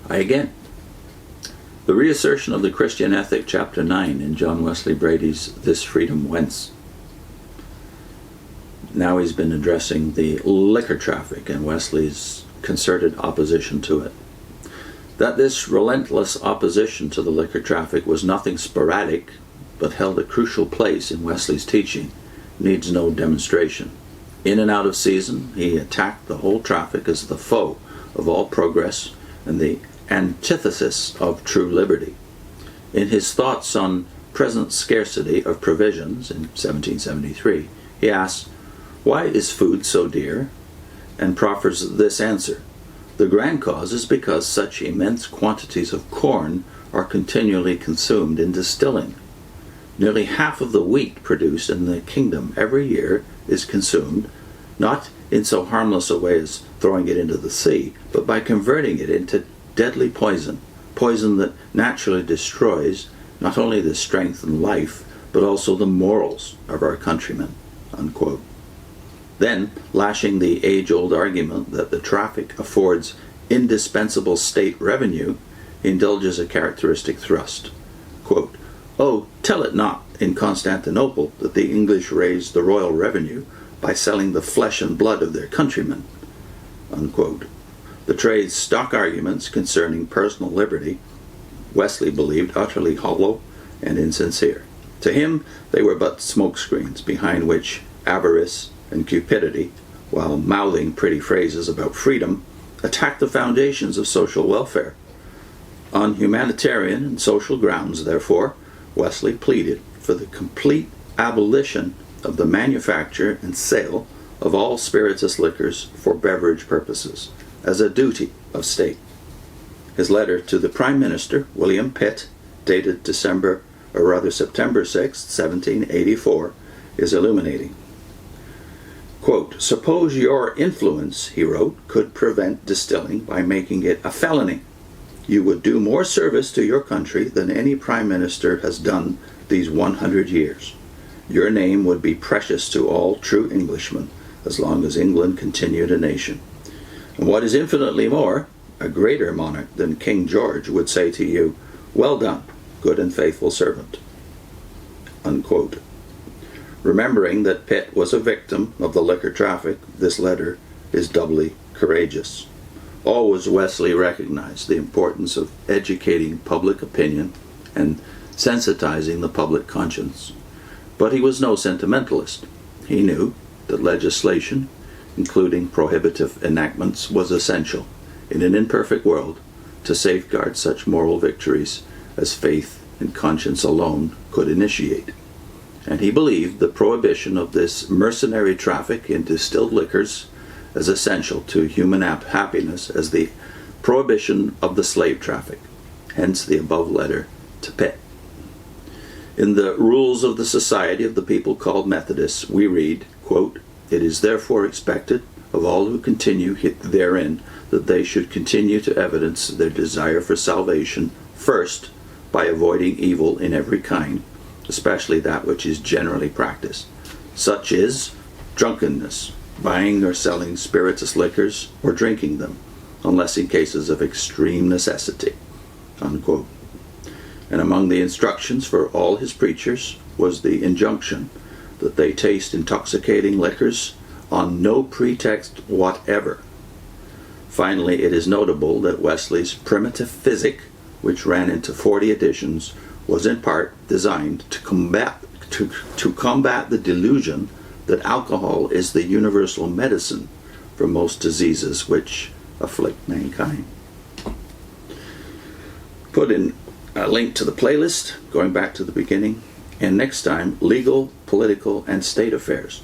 Again, the reassertion of the Christian ethic, chapter 9 in John Wesley Brady's This Freedom Whence. Now he's been addressing the liquor traffic and Wesley's concerted opposition to it. That this relentless opposition to the liquor traffic was nothing sporadic, but held a crucial place in Wesley's teaching, needs no demonstration. In and out of season, he attacked the whole traffic as the foe of all progress and the antithesis of true liberty. In his thoughts on present scarcity of provisions in 1773, he asks, "Why is food so dear?" and proffers this answer: "The grand cause is because such immense quantities of corn are continually consumed in distilling. Nearly half of the wheat produced in the kingdom every year is consumed, not in so harmless a way as throwing it into the sea, but by converting it into deadly poison that naturally destroys not only the strength and life, but also the morals of our countrymen." Unquote. Then, lashing the age-old argument that the traffic affords indispensable state revenue, he indulges a characteristic thrust. Quote, "Oh, tell it not in Constantinople that the English raised the royal revenue by selling the flesh and blood of their countrymen." Unquote. Betrays stock arguments concerning personal liberty Wesley believed utterly hollow and insincere. To him, they were but smokescreens behind which avarice and cupidity, while mouthing pretty phrases about freedom, attacked the foundations of social welfare. On humanitarian and social grounds, therefore, Wesley pleaded for the complete abolition of the manufacture and sale of all spirituous liquors for beverage purposes, as a duty of state. His letter to the Prime Minister William Pitt, dated September 6, 1784, is illuminating. Quote, "Suppose your influence," he wrote, "could prevent distilling by making it a felony. You would do more service to your country than any Prime Minister has done these 100 years. Your name would be precious to all true Englishmen as long as England continued a nation. And what is infinitely more, a greater monarch than King George would say to you, 'Well done, good and faithful servant.'" Unquote. Remembering that Pitt was a victim of the liquor traffic, this letter is doubly courageous. Always Wesley recognized the importance of educating public opinion and sensitizing the public conscience. But he was no sentimentalist. He knew that legislation, including prohibitive enactments, was essential in an imperfect world to safeguard such moral victories as faith and conscience alone could initiate. And he believed the prohibition of this mercenary traffic in distilled liquors as essential to human happiness as the prohibition of the slave traffic, hence the above letter to Pitt. In the Rules of the Society of the People Called Methodists, we read, quote, "It is therefore expected of all who continue therein that they should continue to evidence their desire for salvation, first, by avoiding evil in every kind, especially that which is generally practiced, such is drunkenness, buying or selling spirituous liquors, or drinking them, unless in cases of extreme necessity." Unquote. And among the instructions for all his preachers was the injunction that they taste intoxicating liquors on no pretext whatever. Finally, it is notable that Wesley's Primitive Physic, which ran into 40 editions, was in part designed to combat the delusion that alcohol is the universal medicine for most diseases which afflict mankind. Put in a link to the playlist, going back to the beginning, and next time, legal, political, and state affairs.